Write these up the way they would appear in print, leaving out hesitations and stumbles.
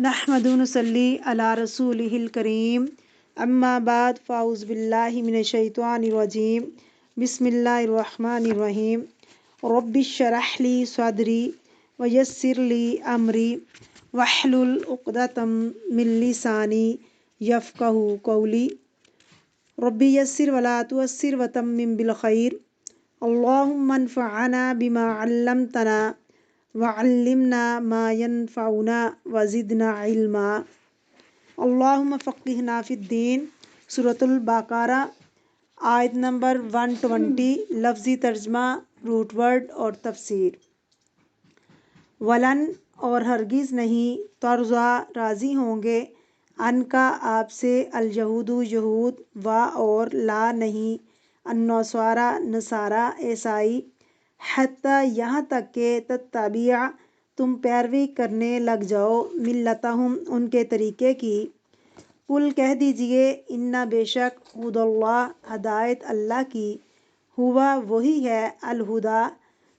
نحمد ونصلی علی رسولہ الکریم اما بعد فاعوذ باللہ من الشیطان الرجیم بسم اللہ الرحمن الرحیم رب اشرح لی صدری ویسر لی امری واحلل عقدۃ من لسانی یفقہوا قولی رب یسر ولا تعسر وتمم بالخیر اللہم انفعنا بما علمتنا وعلمنا ما ينفعنا وزدنا علما اللہم فقہنا فی الدین۔ سورۃ البقرہ آیت نمبر 120، لفظی ترجمہ، روٹ ورڈ اور تفسیر۔ ولن اور ہرگز نہیں، ترضیٰ راضی ہوں گے، ان کا آپ سے، الیہود یہود، و اور لا نہیں، النصارا نصارا عیسائی، حتیٰ یہاں تک کہ تتبع تم پیروی کرنے لگ جاؤ، ملتہم ان کے طریقے کی۔ قل کہہ دیجئے، ان بے شک، ہدی اللہ ہدایت اللہ کی، ہوا وہی ہے، الہدا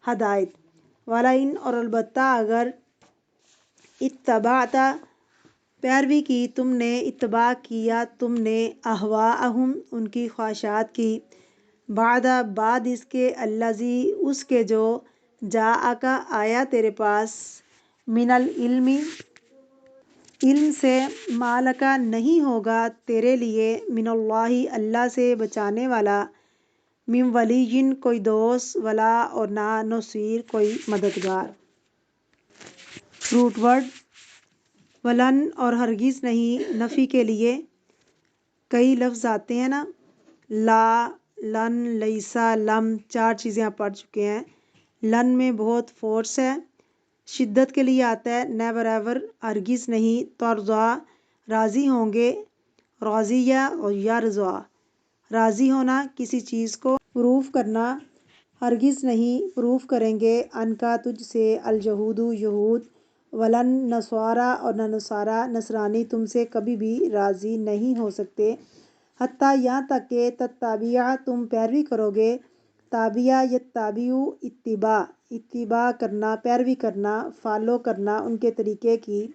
ہدایت، ولئن اور البتہ اگر، اتبعت پیروی کی تم نے، اتباع کیا تم نے، اہواءہم ان کی خواہشات کی، بعد اس کے، الذی اس کے جو، جاءک آیا تیرے پاس، من العلم علم سے، ما لک نہیں ہوگا تیرے لیے، من اللہ اللہ سے بچانے والا، من ولی کوئی دوست، ولا اور نہ، نصیر کوئی مددگار۔ روٹ ورڈ ولن اور ہرگز نہیں، نفی کے لیے کئی لفظ آتے ہیں نا، لا، لن، لیسا، لم، چار چیزیں آپ پڑھ چکے ہیں۔ لن میں بہت فورس ہے، شدت کے لیے آتا ہے، نیور ایور، ہرگز نہیں، ترضیٰ راضی ہوں گے، راضیہ اور یرضیٰ راضی ہونا، کسی چیز کو پروف کرنا، ہرگز نہیں پروف کریں گے، ان کا تجھ سے، الیہود یہود، ولن نصارا اور نہ نصارا نصرانی تم سے کبھی بھی راضی نہیں ہو سکتے، حتیٰ یہاں تک کہ تتبع تم پیروی کرو گے، تابعہ یتبع اتباع اتباع کرنا، پیروی کرنا، فالو کرنا ان کے طریقے کی،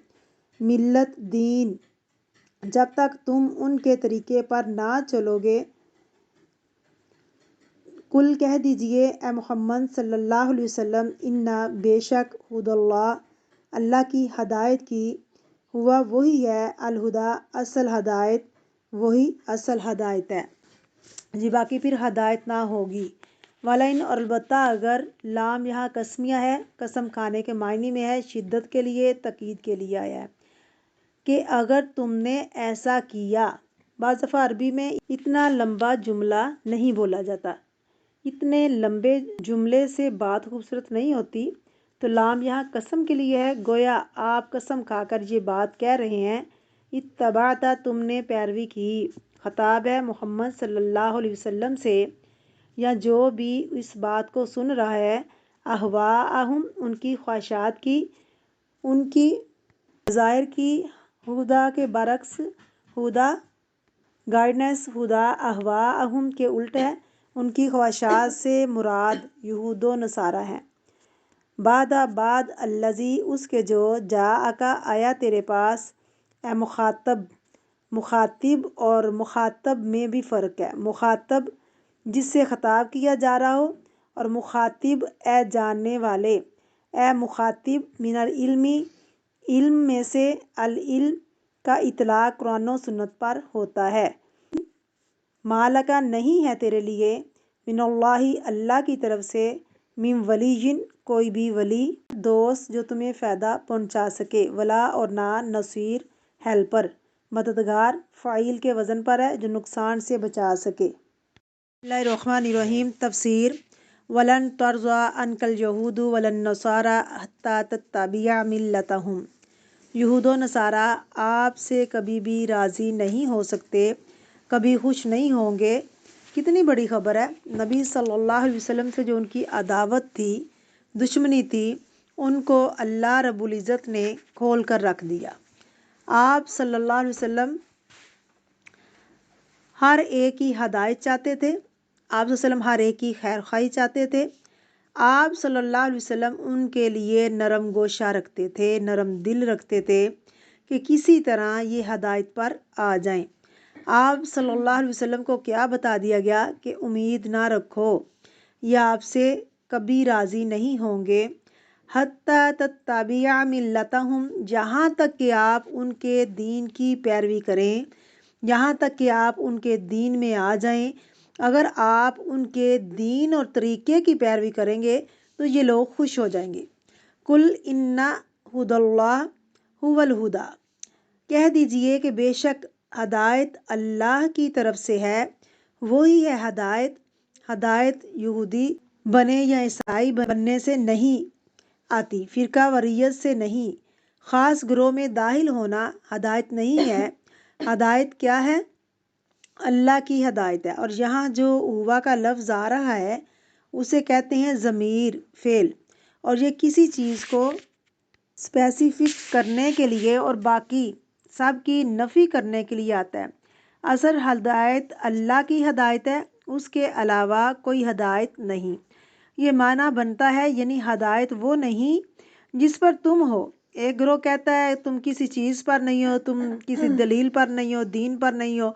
ملت دین جب تک تم ان کے طریقے پر نہ چلو گے۔ قل کہہ دیجئے اے محمد صلی اللہ علیہ وسلم، ان بے شک، ہدی اللہ اللہ کی ہدایت کی، ہوا وہی ہے، الہدا اصل ہدایت، وہی اصل ہدایت ہے جی، باقی پھر ہدایت نہ ہوگی۔ ولئن اور البتہ اگر، لام یہاں قسمیہ ہے، قسم کھانے کے معنی میں ہے، شدت کے لیے، تاکید کے لیے آیا ہے کہ اگر تم نے ایسا کیا۔ بعض دفعہ عربی میں اتنا لمبا جملہ نہیں بولا جاتا، اتنے لمبے جملے سے بات خوبصورت نہیں ہوتی، تو لام یہاں قسم کے لیے ہے، گویا آپ قسم کھا کر یہ بات کہہ رہے ہیں، اتبعت تم نے پیروی کی، خطاب ہے محمد صلی اللہ علیہ وسلم سے، یا جو بھی اس بات کو سن رہا ہے، اہواءہم ان کی خواہشات کی، ان کی ڈیزائر کی، ہدا کے برعکس، ہدا گائیڈنس، ہدا اہواءہم کے الٹ ہے، ان کی خواہشات سے مراد یہود و نصارہ ہیں۔ بعد الذی اس کے جو، جاءک آیا تیرے پاس، اے مخاطب، مخاطب اور مخاطب میں بھی فرق ہے، مخاطب جس سے خطاب کیا جا رہا ہو، اور مخاطب اے جاننے والے، اے مخاطب، من العلم علم میں سے، العلم کا اطلاق قرآن و سنت پر ہوتا ہے، ما لک نہیں ہے تیرے لیے، من اللہ اللہ کی طرف سے، من ولی کوئی بھی ولی، دوست جو تمہیں فائدہ پہنچا سکے، ولا اور نہ، نصیر ہیلپر، مددگار، فاعل کے وزن پر ہے جو نقصان سے بچا سکے۔ بسم اللہ الرحمن الرحیم۔ تفسیر۔ ولن ترضیٰ عنک الیہود ولا النصارى حتیٰ تتبع ملتہم، یہود و نصارہ آپ سے کبھی بھی راضی نہیں ہو سکتے، کبھی خوش نہیں ہوں گے۔ کتنی بڑی خبر ہے، نبی صلی اللہ علیہ وسلم سے جو ان کی عداوت تھی، دشمنی تھی، ان کو اللہ رب العزت نے کھول کر رکھ دیا۔ آپ صلی اللہ علیہ وسلم ہر ایک کی ہدایت چاہتے تھے، آپ صلی اللہ علیہ وسلم ہر ایک کی خیر خواہی چاہتے تھے، آپ صلی اللہ علیہ وسلم ان کے لیے نرم گوشہ رکھتے تھے، نرم دل رکھتے تھے، کہ کسی طرح یہ ہدایت پر آ جائیں۔ آپ صلی اللہ علیہ وسلم کو کیا بتا دیا گیا کہ امید نہ رکھو، یہ آپ سے کبھی راضی نہیں ہوں گے، حتیٰ تتبع ملتہم، جہاں تک کہ آپ ان کے دین کی پیروی کریں، یہاں تک کہ آپ ان کے دین میں آ جائیں۔ اگر آپ ان کے دین اور طریقے کی پیروی کریں گے تو یہ لوگ خوش ہو جائیں گے۔ قل ان ھدی اللہ ھو الھدی، کہہ دیجئے کہ بے شک ہدایت اللہ کی طرف سے ہے، وہی ہے ہدایت۔ ہدایت یہودی بنے یا عیسائی بننے سے نہیں آتی، فرقہ واریت سے نہیں، خاص گروہ میں داخل ہونا ہدایت نہیں ہے۔ ہدایت کیا ہے؟ اللہ کی ہدایت ہے۔ اور یہاں جو ہوا کا لفظ آ رہا ہے اسے کہتے ہیں ضمیر فعل، اور یہ کسی چیز کو اسپیسیفک کرنے کے لیے اور باقی سب کی نفی کرنے کے لیے آتا ہے۔ اصل ہدایت اللہ کی ہدایت ہے، اس کے علاوہ کوئی ہدایت نہیں۔ یہ معنی بنتا ہے یعنی ہدایت وہ نہیں جس پر تم ہو۔ ایک گروہ کہتا ہے تم کسی چیز پر نہیں ہو، تم کسی دلیل پر نہیں ہو، دین پر نہیں ہو۔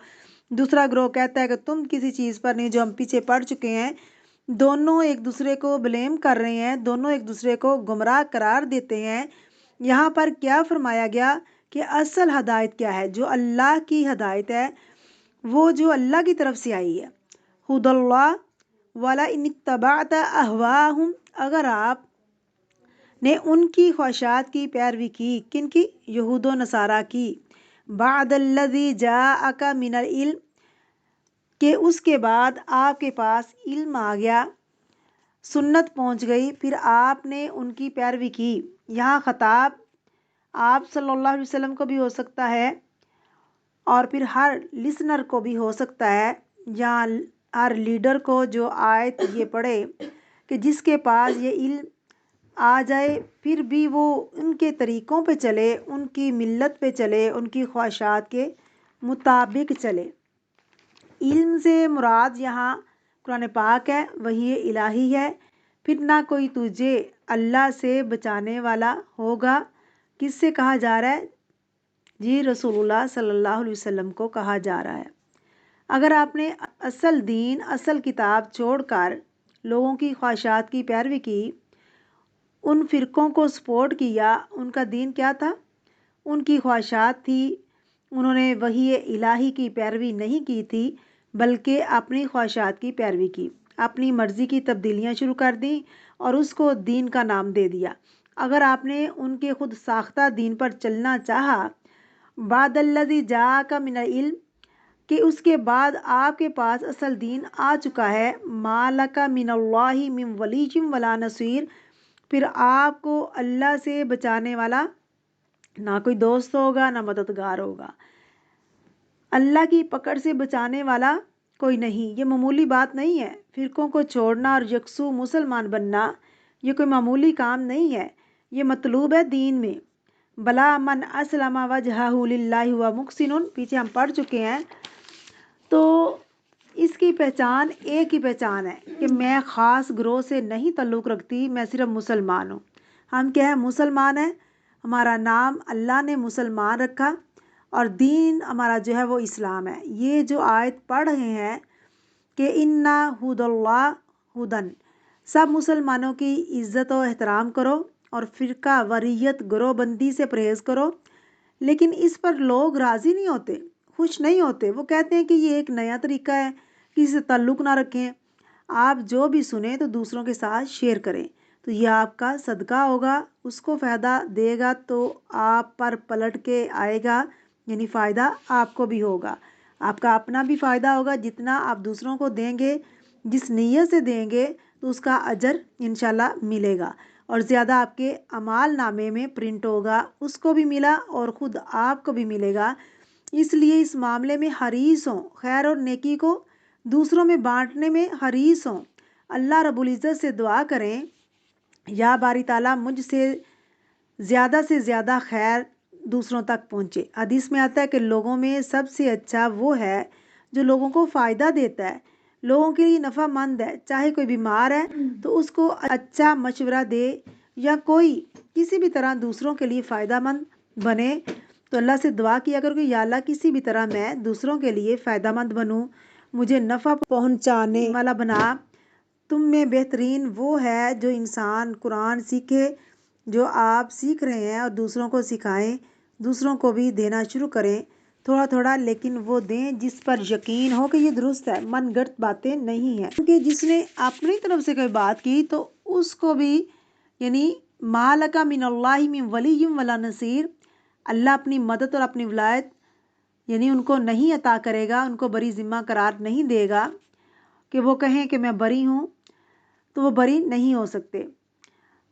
دوسرا گروہ کہتا ہے کہ تم کسی چیز پر نہیں، جو ہم پیچھے پڑھ چکے ہیں۔ دونوں ایک دوسرے کو بلیم کر رہے ہیں، دونوں ایک دوسرے کو گمراہ قرار دیتے ہیں۔ یہاں پر کیا فرمایا گیا کہ اصل ہدایت کیا ہے؟ جو اللہ کی ہدایت ہے، وہ جو اللہ کی طرف سے آئی ہے۔ ھدی اللہ وَلَئِنِ اتَّبَعْتَ أَهْوَاءَهُمْ، اگر آپ نے ان کی خواہشات کی پیروی کی، کن کی؟ یہود و نصارہ کی، بعد الذی جاءک من العلم، کہ اس کے بعد آپ کے پاس علم آ گیا، سنت پہنچ گئی، پھر آپ نے ان کی پیروی کی۔ یہاں خطاب آپ صلی اللہ علیہ وسلم کو بھی ہو سکتا ہے اور پھر ہر لسنر کو بھی ہو سکتا ہے، یا ہر لیڈر کو جو آیت یہ پڑھے کہ جس کے پاس یہ علم آ جائے پھر بھی وہ ان کے طریقوں پہ چلے، ان کی ملت پہ چلے، ان کی خواہشات کے مطابق چلے۔ علم سے مراد یہاں قرآن پاک ہے، وحی الہی ہے۔ پھر نہ کوئی تجھے اللہ سے بچانے والا ہوگا۔ کس سے کہا جا رہا ہے؟ جی رسول اللہ صلی اللہ علیہ وسلم کو کہا جا رہا ہے۔ اگر آپ نے اصل دین، اصل کتاب چھوڑ کر لوگوں کی خواہشات کی پیروی کی، ان فرقوں کو سپورٹ کیا، ان کا دین کیا تھا؟ ان کی خواہشات تھی، انہوں نے وحی الہی کی پیروی نہیں کی تھی بلکہ اپنی خواہشات کی پیروی کی، اپنی مرضی کی تبدیلیاں شروع کر دیں اور اس کو دین کا نام دے دیا۔ اگر آپ نے ان کے خود ساختہ دین پر چلنا چاہا، بعد الذی جاءک من العلم، کہ اس کے بعد آپ کے پاس اصل دین آ چکا ہے، ما لک من اللہ من ولی ولا نصیر، پھر آپ کو اللہ سے بچانے والا نہ کوئی دوست ہوگا نہ مددگار ہوگا، اللہ کی پکڑ سے بچانے والا کوئی نہیں۔ یہ معمولی بات نہیں ہے، فرقوں کو چھوڑنا اور یکسو مسلمان بننا یہ کوئی معمولی کام نہیں ہے، یہ مطلوب ہے دین میں۔ بلا من اسلم وجہہ للہ ومحسن، پیچھے ہم پڑھ چکے ہیں۔ تو اس کی پہچان ایک ہی پہچان ہے کہ میں خاص گروہ سے نہیں تعلق رکھتی، میں صرف مسلمان ہوں۔ ہم کیا ہیں؟ مسلمان ہیں، ہمارا نام اللہ نے مسلمان رکھا اور دین ہمارا جو ہے وہ اسلام ہے۔ یہ جو آیت پڑھ رہے ہیں کہ اِنَّ ھُدَى اللّہ ھُدًى، سب مسلمانوں کی عزت و احترام کرو اور فرقہ واریت گروہ بندی سے پرہیز کرو، لیکن اس پر لوگ راضی نہیں ہوتے، خوش نہیں ہوتے۔ وہ کہتے ہیں کہ یہ ایک نیا طریقہ ہے، کسی سے تعلق نہ رکھیں، آپ جو بھی سنیں تو دوسروں کے ساتھ شیئر کریں، تو یہ آپ کا صدقہ ہوگا، اس کو فائدہ دے گا تو آپ پر پلٹ کے آئے گا، یعنی فائدہ آپ کو بھی ہوگا، آپ کا اپنا بھی فائدہ ہوگا، جتنا آپ دوسروں کو دیں گے، جس نیت سے دیں گے تو اس کا اجر انشاءاللہ ملے گا، اور زیادہ آپ کے اعمال نامے میں پرنٹ ہوگا، اس کو بھی ملا اور خود آپ کو بھی ملے گا۔ اس لیے اس معاملے میں حریص ہوں، خیر اور نیکی کو دوسروں میں بانٹنے میں حریص ہوں۔ اللہ رب العزت سے دعا کریں، یا باری تعالیٰ مجھ سے زیادہ خیر دوسروں تک پہنچے۔ حدیث میں آتا ہے کہ لوگوں میں سب سے اچھا وہ ہے جو لوگوں کو فائدہ دیتا ہے، لوگوں کے لیے نفع مند ہے، چاہے کوئی بیمار ہے تو اس کو اچھا مشورہ دے، یا کوئی کسی بھی طرح دوسروں کے لیے فائدہ مند بنے تو اللہ سے دعا کیا کرو کہ یا اللہ کسی بھی طرح میں دوسروں کے لیے فائدہ مند بنوں، مجھے نفع پہنچانے والا بنا۔ تم میں بہترین وہ ہے جو انسان قرآن سیکھے جو آپ سیکھ رہے ہیں اور دوسروں کو سکھائیں، دوسروں کو بھی دینا شروع کریں تھوڑا تھوڑا، لیکن وہ دیں جس پر یقین ہو کہ یہ درست ہے، من گھڑت باتیں نہیں ہیں۔ کیونکہ جس نے اپنی طرف سے کوئی بات کی تو اس کو بھی یعنی مالک من اللہ من ولی ولا نصیر، اللہ اپنی مدد اور اپنی ولایت یعنی ان کو نہیں عطا کرے گا، ان کو بری ذمہ قرار نہیں دے گا کہ وہ کہیں کہ میں بری ہوں، تو وہ بری نہیں ہو سکتے۔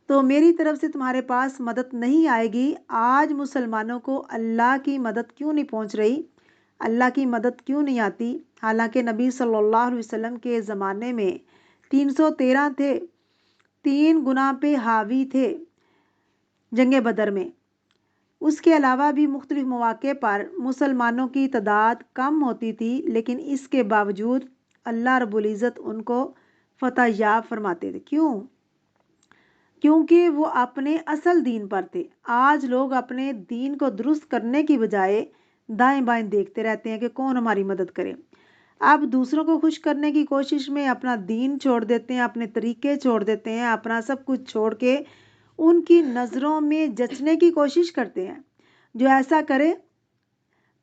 تو میری طرف سے تمہارے پاس مدد نہیں آئے گی۔ آج مسلمانوں کو اللہ کی مدد کیوں نہیں پہنچ رہی، اللہ کی مدد کیوں نہیں آتی؟ حالانکہ نبی صلی اللہ علیہ وسلم کے زمانے میں 313 تھے، 3 گناہ پہ حاوی تھے جنگ بدر میں۔ اس کے علاوہ بھی مختلف مواقع پر مسلمانوں کی تعداد کم ہوتی تھی، لیکن اس کے باوجود اللہ رب العزت ان کو فتح یاب فرماتے تھے۔ کیوں؟ کیونکہ وہ اپنے اصل دین پر تھے۔ آج لوگ اپنے دین کو درست کرنے کی بجائے دائیں بائیں دیکھتے رہتے ہیں کہ کون ہماری مدد کرے۔ اب دوسروں کو خوش کرنے کی کوشش میں اپنا دین چھوڑ دیتے ہیں، اپنے طریقے چھوڑ دیتے ہیں، اپنا سب کچھ چھوڑ کے ان کی نظروں میں جچنے کی کوشش کرتے ہیں۔ جو ایسا کرے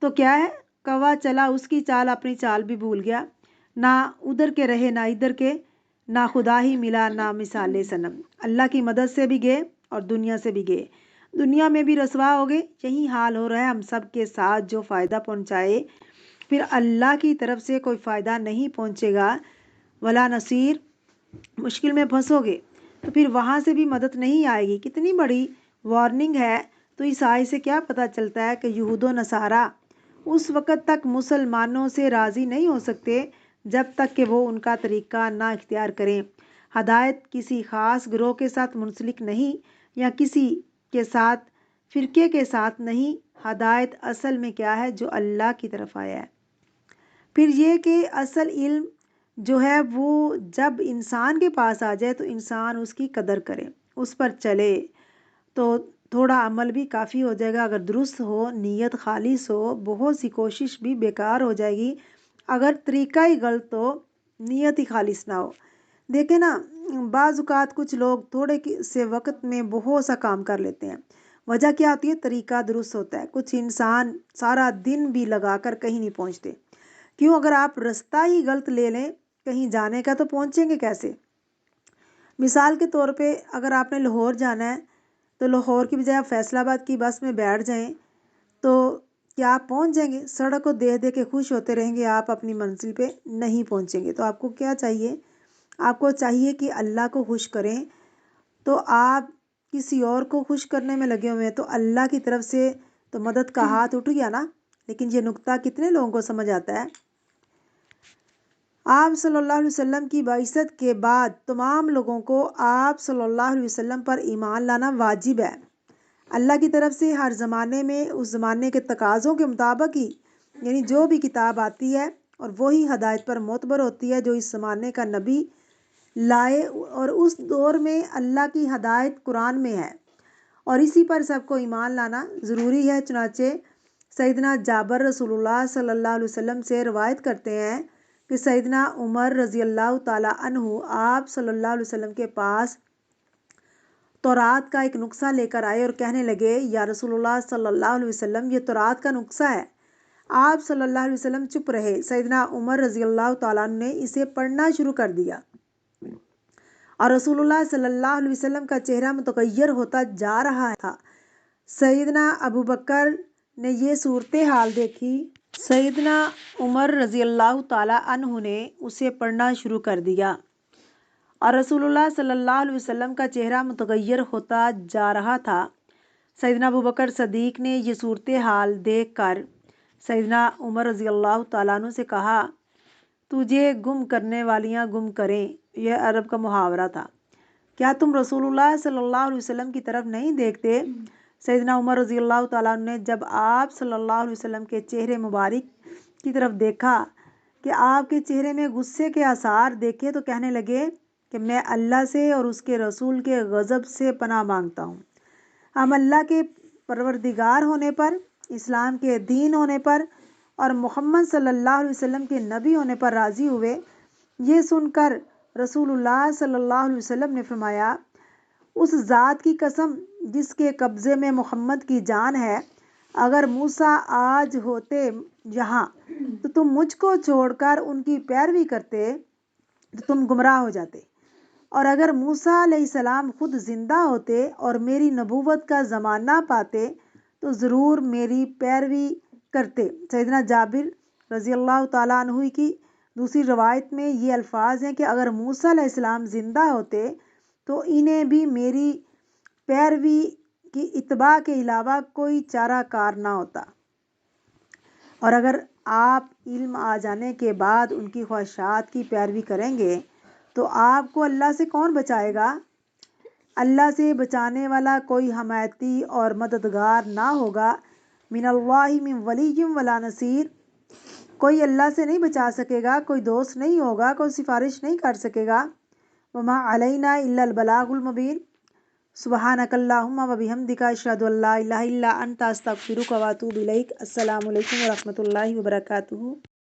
تو کیا ہے، کوا چلا اس کی چال اپنی چال بھی بھول گیا، نہ ادھر کے رہے نہ ادھر کے، نہ خدا ہی ملا نہ مثال صنم۔ اللہ کی مدد سے بھی گئے اور دنیا سے بھی گئے، دنیا میں بھی رسوا ہو گئے۔ یہی حال ہو رہا ہے ہم سب کے ساتھ، جو فائدہ پہنچائے پھر اللہ کی طرف سے کوئی فائدہ نہیں پہنچے گا، ولا نصیر، مشکل میں پھنسو گے تو پھر وہاں سے بھی مدد نہیں آئے گی۔ کتنی بڑی وارننگ ہے۔ تو اس آیت سے کیا پتہ چلتا ہے کہ یہود و نصارہ اس وقت تک مسلمانوں سے راضی نہیں ہو سکتے جب تک کہ وہ ان کا طریقہ نہ اختیار کریں۔ ہدایت کسی خاص گروہ کے ساتھ منسلک نہیں یا کسی کے ساتھ فرقے کے ساتھ نہیں، ہدایت اصل میں کیا ہے، جو اللہ کی طرف آیا ہے۔ پھر یہ کہ اصل علم جو ہے وہ جب انسان کے پاس آ جائے تو انسان اس کی قدر کرے، اس پر چلے، تو تھوڑا عمل بھی کافی ہو جائے گا۔ اگر درست ہو، نیت خالص ہو، بہت سی کوشش بھی بیکار ہو جائے گی۔ اگر طریقہ ہی غلط ہو، نیت ہی خالص نہ ہو۔ دیکھیں نا، بعض اوقات کچھ لوگ تھوڑے سے وقت میں بہت سا کام کر لیتے ہیں۔ وجہ کیا ہوتی ہے؟ طریقہ درست ہوتا ہے۔ کچھ انسان سارا دن بھی لگا کر کہیں نہیں پہنچتے۔ کیوں؟ اگر آپ رستہ ہی غلط لے لیں کہیں جانے کا تو پہنچیں گے کیسے؟ مثال کے طور پہ اگر آپ نے لاہور جانا ہے تو لاہور کی بجائے آپ فیصل آباد کی بس میں بیٹھ جائیں تو کیا آپ پہنچ جائیں گے؟ سڑک کو دیکھ دیکھ کے خوش ہوتے رہیں گے، آپ اپنی منزل پہ نہیں پہنچیں گے۔ تو آپ کو کیا چاہیے؟ آپ کو چاہیے کہ اللہ کو خوش کریں۔ تو آپ کسی اور کو خوش کرنے میں لگے ہوئے ہیں تو اللہ کی طرف سے تو مدد کا ہاتھ اٹھ گیا نا۔ لیکن یہ نقطہ کتنے لوگوں کو سمجھ آتا ہے؟ آپ صلی اللہ علیہ وسلم کی بعثت کے بعد تمام لوگوں کو آپ صلی اللہ علیہ وسلم پر ایمان لانا واجب ہے۔ اللہ کی طرف سے ہر زمانے میں اس زمانے کے تقاضوں کے مطابق ہی یعنی جو بھی کتاب آتی ہے اور وہی ہدایت پر معتبر ہوتی ہے جو اس زمانے کا نبی لائے، اور اس دور میں اللہ کی ہدایت قرآن میں ہے اور اسی پر سب کو ایمان لانا ضروری ہے۔ چنانچہ سیدنا جابر رسول اللہ صلی اللہ علیہ وسلم سے روایت کرتے ہیں کہ سیدنا عمر رضی اللہ تعالیٰ عنہ آپ صلی اللہ علیہ وسلم کے پاس تورات کا ایک نسخہ لے کر آئے اور کہنے لگے، یا رسول اللہ صلی اللہ علیہ وسلم، یہ تورات کا نسخہ ہے۔ آپ صلی اللہ علیہ وسلم چپ رہے۔ سیدنا عمر رضی اللہ تعالیٰ عنہ نے اسے پڑھنا شروع کر دیا اور رسول اللہ صلی اللہ علیہ وسلم کا چہرہ متغیر ہوتا جا رہا تھا۔ سیدنا ابو بکر نے یہ صورتحال دیکھی، سیدنا عمر رضی اللہ تعالیٰ عنہ نے اسے پڑھنا شروع کر دیا اور رسول اللہ صلی اللہ علیہ وسلم کا چہرہ متغیر ہوتا جا رہا تھا۔ سیدنا ابو بکر صدیق نے یہ صورتحال دیکھ کر سیدنا عمر رضی اللہ تعالیٰ عنہ سے کہا، تجھے گم کرنے والیاں گم کریں، یہ عرب کا محاورہ تھا، کیا تم رسول اللہ صلی اللہ علیہ وسلم کی طرف نہیں دیکھتے؟ سیدنا عمر رضی اللہ تعالیٰ عنہ نے جب آپ صلی اللہ علیہ وسلم کے چہرے مبارک کی طرف دیکھا کہ آپ کے چہرے میں غصے کے آثار دیکھے تو کہنے لگے کہ میں اللہ سے اور اس کے رسول کے غضب سے پناہ مانگتا ہوں۔ ہم اللہ کے پروردگار ہونے پر اسلام کے دین ہونے پر اور محمد صلی اللہ علیہ وسلم کے نبی ہونے پر راضی ہوئے۔ یہ سن کر رسول اللہ صلی اللہ علیہ وسلم نے فرمایا، اس ذات کی قسم جس کے قبضے میں محمد کی جان ہے، اگر موسیٰ آج ہوتے یہاں تو تم مجھ کو چھوڑ کر ان کی پیروی کرتے تو تم گمراہ ہو جاتے، اور اگر موسیٰ علیہ السلام خود زندہ ہوتے اور میری نبوت کا زمانہ پاتے تو ضرور میری پیروی کرتے۔ سیدنا جابر رضی اللہ تعالیٰ عنہ کی دوسری روایت میں یہ الفاظ ہیں کہ اگر موسیٰ علیہ السلام زندہ ہوتے تو انہیں بھی میری پیروی کی اتباع کے علاوہ کوئی چارہ کار نہ ہوتا، اور اگر آپ علم آ جانے کے بعد ان کی خواہشات کی پیروی کریں گے تو آپ کو اللہ سے کون بچائے گا؟ اللہ سے بچانے والا کوئی حمایتی اور مددگار نہ ہوگا۔ من اللہ من ولی ولا نصیر، کوئی اللہ سے نہیں بچا سکے گا، کوئی دوست نہیں ہوگا، کوئی سفارش نہیں کر سکے گا۔ وما علینا الا البلاغ المبین۔ سبحانک اللہم و بحمدک، اشہد ان لا الہ الا انت، استغفرک و اتوب الیک۔ السلام علیکم و رحمۃ اللہ وبرکاتہ۔